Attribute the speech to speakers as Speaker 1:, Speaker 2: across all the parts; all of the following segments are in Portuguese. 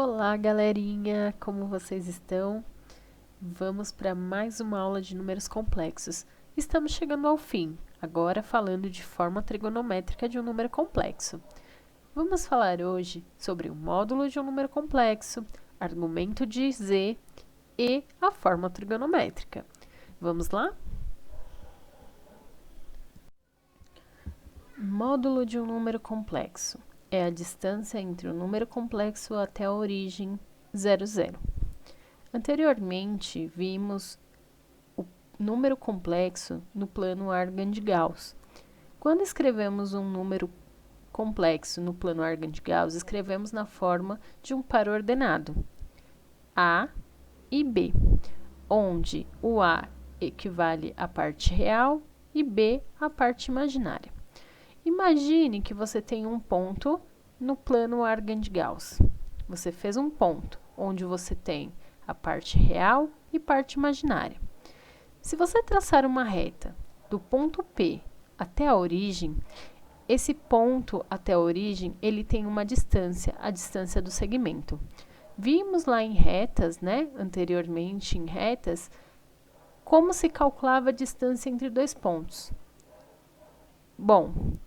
Speaker 1: Olá, galerinha! Como vocês estão? Vamos para mais uma aula de números complexos. Estamos chegando ao fim, agora falando de forma trigonométrica de um número complexo. Vamos falar hoje sobre o módulo de um número complexo, argumento de z e a forma trigonométrica. Vamos lá? Módulo de um número complexo é a distância entre o número complexo até a origem 00. Anteriormente, vimos o número complexo no plano Argand-Gauss. Quando escrevemos um número complexo no plano Argand-Gauss, escrevemos na forma de um par ordenado, A e B, onde o A equivale à parte real e B à parte imaginária. Imagine que você tem um ponto no plano Argand-Gauss. Você fez um ponto onde você tem a parte real e parte imaginária. Se você traçar uma reta do ponto P até a origem, esse ponto até a origem, ele tem uma distância, a distância do segmento. Vimos lá em retas, anteriormente em retas, como se calculava a distância entre dois pontos. Bom,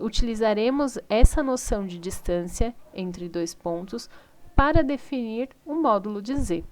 Speaker 1: utilizaremos essa noção de distância entre dois pontos para definir o módulo de z.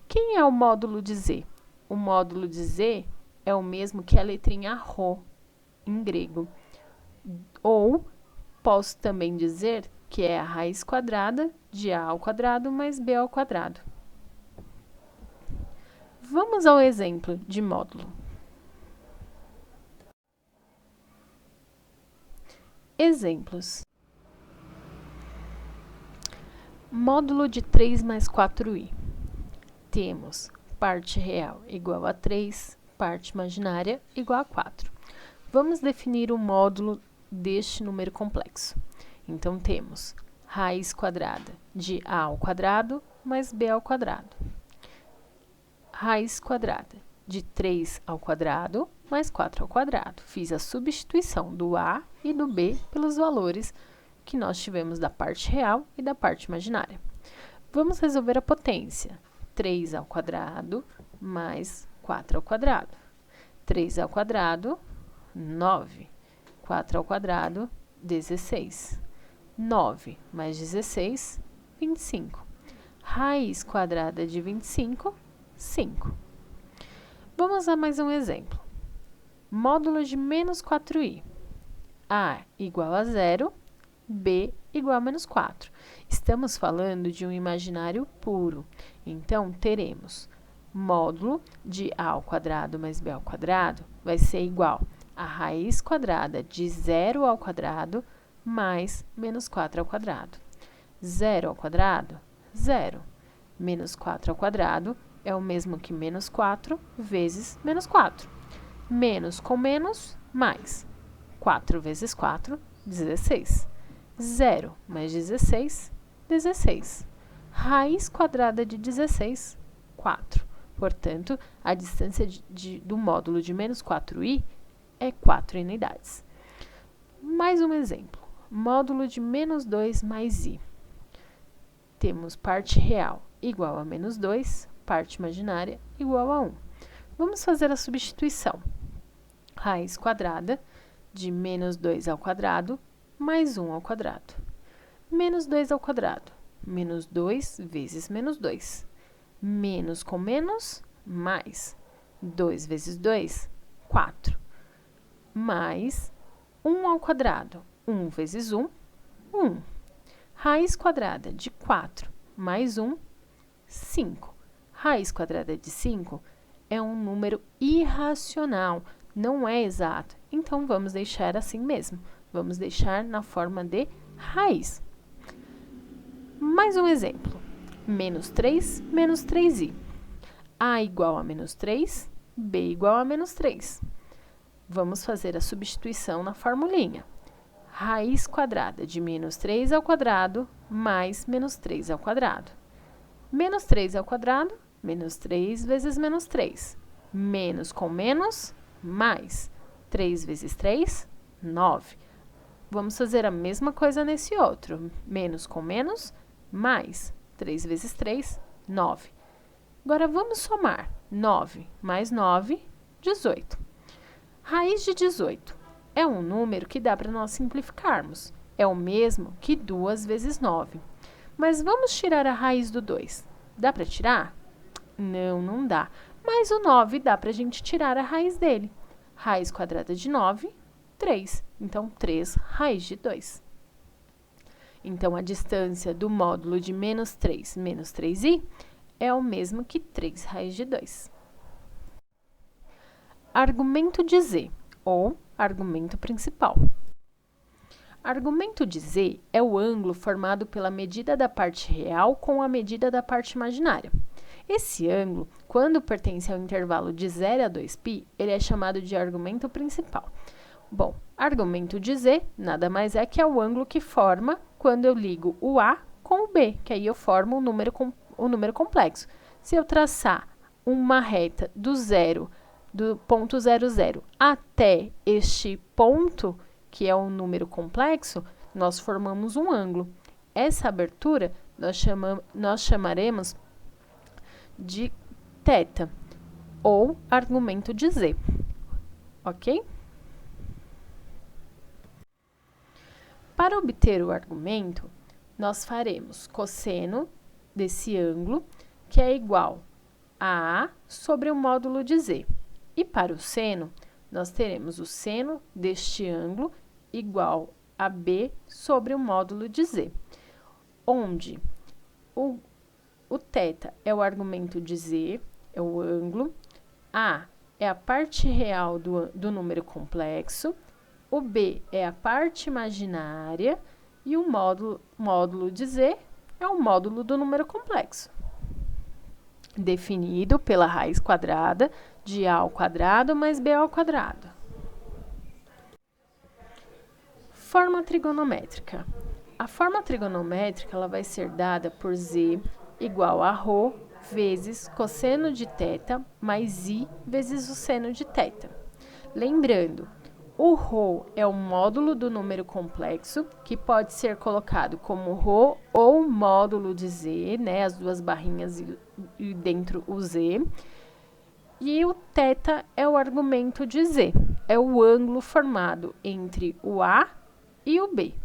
Speaker 1: Quem é o módulo de z? O módulo de z é o mesmo que a letrinha ρ, em grego. Ou, posso também dizer que é a raiz quadrada de a ao quadrado mais b ao quadrado. Vamos ao exemplo de módulo. Exemplos. Módulo de 3 mais 4i. Temos parte real igual a 3, parte imaginária igual a 4. Vamos definir o módulo deste número complexo. Então, temos raiz quadrada de a ao quadrado mais b ao quadrado. Raiz quadrada de 3 ao quadrado mais 4 ao quadrado. Fiz a substituição do a e do b pelos valores que nós tivemos da parte real e da parte imaginária. Vamos resolver a potência. 3 ao quadrado mais 4 ao quadrado. 3 ao quadrado, 9. 4 ao quadrado, 16. 9 mais 16, 25. Raiz quadrada de 25, 5. Vamos a mais um exemplo. Módulo de menos 4i. A igual a 0, B igual a menos 4. Estamos falando de um imaginário puro. Então, teremos módulo de a ao quadrado mais b ao quadrado vai ser igual a raiz quadrada de 0 ao quadrado mais menos 4 ao quadrado. 0 ao quadrado, 0. Menos 4 ao quadrado é o mesmo que menos 4 vezes menos 4. Menos com menos, mais. 4 vezes 4, 16. 0 mais 16, 16. Raiz quadrada de 16, 4. Portanto, a distância do módulo de menos 4i é 4 unidades. Mais um exemplo. Módulo de menos 2 mais i. Temos parte real igual a menos 2, parte imaginária igual a 1. Vamos fazer a substituição. Raiz quadrada de menos 2 ao quadrado mais 1 ao quadrado. Menos 2 ao quadrado. Menos 2 vezes menos 2. Menos com menos, mais. 2 vezes 2, 4. Mais 1 ao quadrado. 1 vezes 1, 1. Raiz quadrada de 4 mais 1, 5. Raiz quadrada de 5 é um número irracional, não é exato. Então, vamos deixar assim mesmo. Vamos deixar na forma de raiz. Mais um exemplo. Menos 3, menos 3i. A igual a menos 3, B igual a menos 3. Vamos fazer a substituição na formulinha. Raiz quadrada de menos 3 ao quadrado mais menos 3 ao quadrado. Menos 3 ao quadrado, menos 3 vezes menos 3. Menos com menos, mais. 3 vezes 3, 9. Vamos fazer a mesma coisa nesse outro. Menos com menos, mais 3 vezes 3, 9. Agora, vamos somar 9 mais 9, 18. Raiz de 18 é um número que dá para nós simplificarmos. É o mesmo que 2 vezes 9. Mas vamos tirar a raiz do 2. Dá para tirar? Não, não dá. Mas o 9 dá para a gente tirar a raiz dele. Raiz quadrada de 9, 3. Então, 3 raiz de 2. Então, a distância do módulo de menos 3i é o mesmo que 3 raiz de 2. Argumento de z, ou argumento principal. Argumento de z é o ângulo formado pela medida da parte real com a medida da parte imaginária. Esse ângulo, quando pertence ao intervalo de 0 a 2π, ele é chamado de argumento principal. Bom, argumento de z nada mais é que é o ângulo que forma quando eu ligo o a com o b, que aí eu formo o número complexo. Se eu traçar uma reta do ponto 0, 0 até este ponto, que é um número complexo, nós formamos um ângulo. Essa abertura nós chamaremos de θ, ou argumento de z, ok? Para obter o argumento, nós faremos cosseno desse ângulo, que é igual a sobre o módulo de z. E para o seno, nós teremos o seno deste ângulo igual a b sobre o módulo de z, onde o θ é o argumento de z, é o ângulo, a é a parte real do número complexo, o b é a parte imaginária e o módulo de z é o módulo do número complexo, definido pela raiz quadrada de a ao quadrado mais b ao quadrado. Forma trigonométrica. A forma trigonométrica ela vai ser dada por z igual a ρ vezes cosseno de θ mais i vezes o seno de θ. Lembrando, o ρ é o módulo do número complexo, que pode ser colocado como ρ ou módulo de z, né, as duas barrinhas e dentro o z. E o θ é o argumento de z, é o ângulo formado entre o a e o b.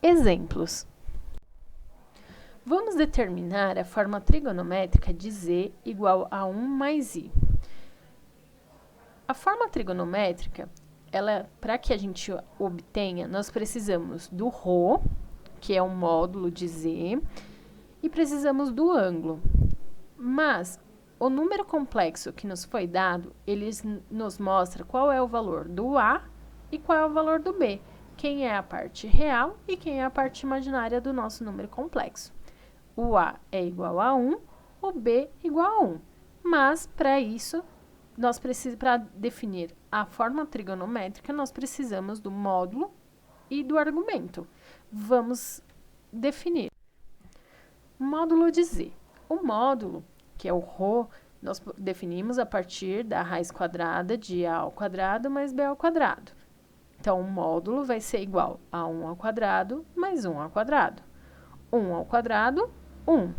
Speaker 1: Exemplos. Vamos determinar a forma trigonométrica de z igual a 1 mais i. A forma trigonométrica, para que a gente obtenha, nós precisamos do ρ, que é um módulo de z, e precisamos do ângulo. Mas o número complexo que nos foi dado, ele nos mostra qual é o valor do a e qual é o valor do b, quem é a parte real e quem é a parte imaginária do nosso número complexo. O a é igual a 1, o b igual a 1. Mas, para isso, para definir a forma trigonométrica, nós precisamos do módulo e do argumento. Vamos definir. Módulo de z. O módulo, que é o ρ, nós definimos a partir da raiz quadrada de a ao quadrado mais b ao quadrado. Então, o módulo vai ser igual a 1 ao quadrado mais 1 ao quadrado. 1 ao quadrado, 1.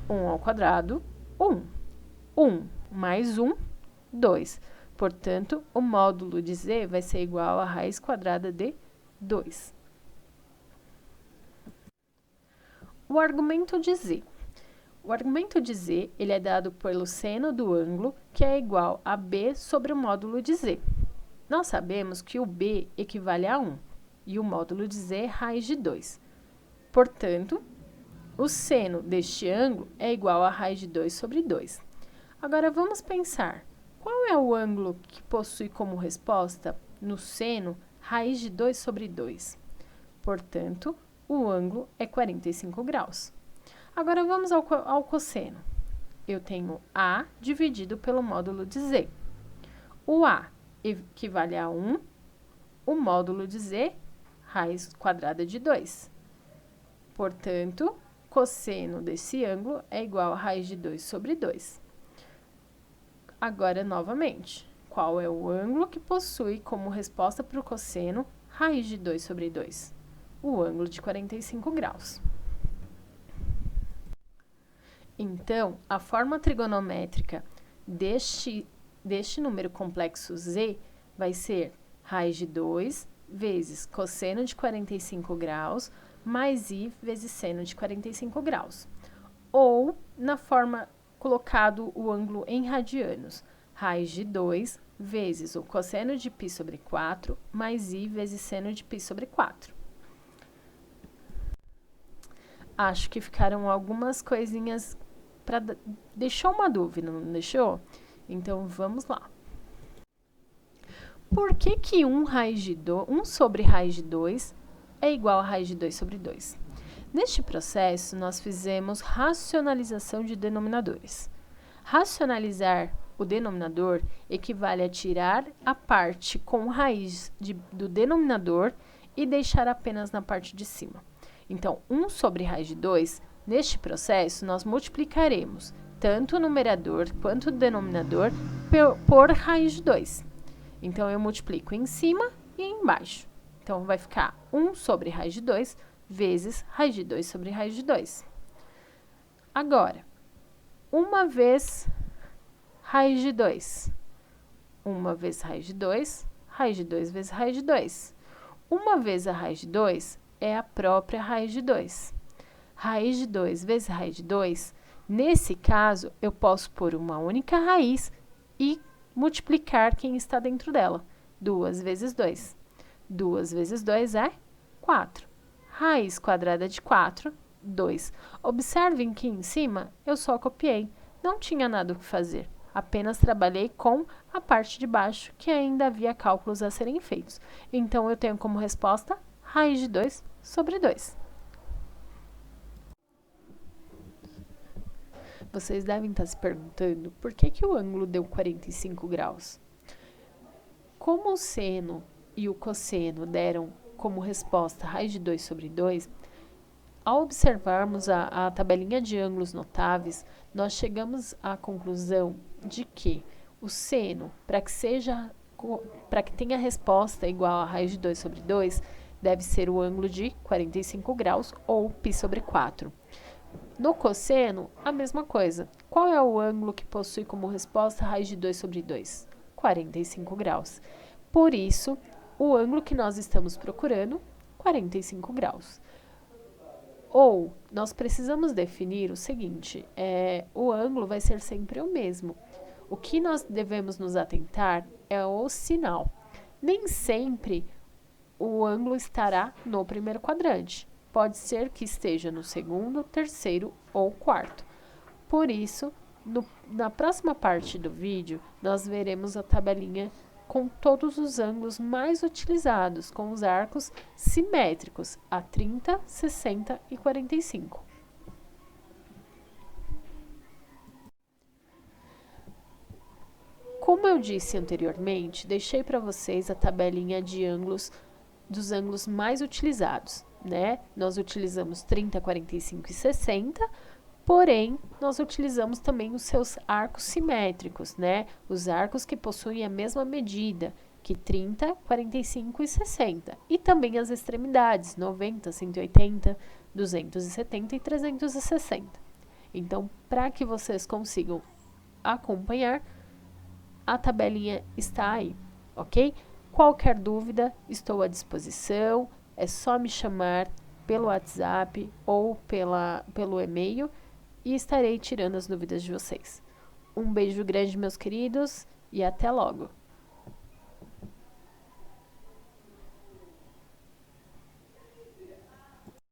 Speaker 1: 1 ao quadrado, 1. 1 mais 1, 2. Portanto, o módulo de z vai ser igual a raiz quadrada de 2. O argumento de z. O argumento de z ele é dado pelo seno do ângulo, que é igual a b sobre o módulo de z. Nós sabemos que o b equivale a 1 e o módulo de z é raiz de 2. Portanto, o seno deste ângulo é igual a raiz de 2 sobre 2. Agora, vamos pensar, qual é o ângulo que possui como resposta no seno raiz de 2 sobre 2? Portanto, o ângulo é 45 graus. Agora, vamos ao cosseno. Eu tenho a dividido pelo módulo de z. O a equivale a 1, o módulo de z, raiz quadrada de 2. Portanto, cosseno desse ângulo é igual a raiz de 2 sobre 2. Agora, novamente, qual é o ângulo que possui como resposta para o cosseno raiz de 2 sobre 2? o ângulo de 45 graus. Então, a forma trigonométrica deste número complexo z vai ser raiz de 2 vezes cosseno de 45 graus mais i vezes seno de 45 graus. Ou, na forma colocado o ângulo em radianos, raiz de 2 vezes o cosseno de π sobre 4 mais i vezes seno de π sobre 4. Acho que ficaram algumas coisinhas para... Deixou uma dúvida, não deixou? Então, vamos lá. Por que que 1 sobre raiz de 2 é igual a raiz de 2 sobre 2? Neste processo, nós fizemos racionalização de denominadores. Racionalizar o denominador equivale a tirar a parte com raiz do denominador e deixar apenas na parte de cima. Então, 1 sobre raiz de 2, neste processo, nós multiplicaremos tanto o numerador quanto o denominador por raiz de 2. Então, eu multiplico em cima e embaixo. Então, vai ficar 1 sobre raiz de 2 vezes raiz de 2 sobre raiz de 2. Agora, uma vez raiz de 2. Uma vez raiz de 2, raiz de 2 vezes raiz de 2. Uma vez a raiz de 2 é a própria raiz de 2. Raiz de 2 vezes raiz de 2, nesse caso, eu posso pôr uma única raiz e multiplicar quem está dentro dela. 2 vezes 2. 2 vezes 2 é 4. Raiz quadrada de 4, 2. Observem que em cima eu só copiei. Não tinha nada o que fazer. Apenas trabalhei com a parte de baixo, que ainda havia cálculos a serem feitos. Então, eu tenho como resposta raiz de 2 sobre 2. Vocês devem estar se perguntando por que que o ângulo deu 45 graus. Como o seno e o cosseno deram como resposta raiz de 2 sobre 2, ao observarmos a tabelinha de ângulos notáveis, nós chegamos à conclusão de que o seno, para que tenha resposta igual a raiz de 2 sobre 2, deve ser o ângulo de 45 graus ou π sobre 4. No cosseno, a mesma coisa. Qual é o ângulo que possui como resposta raiz de 2 sobre 2? 45 graus. Por isso, o ângulo que nós estamos procurando, 45 graus. Ou, nós precisamos definir o seguinte, o ângulo vai ser sempre o mesmo. O que nós devemos nos atentar é o sinal. Nem sempre o ângulo estará no primeiro quadrante. Pode ser que esteja no segundo, terceiro ou quarto. Por isso, na próxima parte do vídeo, nós veremos a tabelinha com todos os ângulos mais utilizados, com os arcos simétricos a 30, 60 e 45. Como eu disse anteriormente, deixei para vocês a tabelinha de ângulos dos ângulos mais utilizados, né? Nós utilizamos 30, 45 e 60, porém, nós utilizamos também os seus arcos simétricos, né? Os arcos que possuem a mesma medida, que 30, 45 e 60. E também as extremidades, 90, 180, 270 e 360. Então, para que vocês consigam acompanhar, a tabelinha está aí, ok? Qualquer dúvida, estou à disposição, é só me chamar pelo WhatsApp ou pelo e-mail e estarei tirando as dúvidas de vocês. Um beijo grande, meus queridos, e até logo!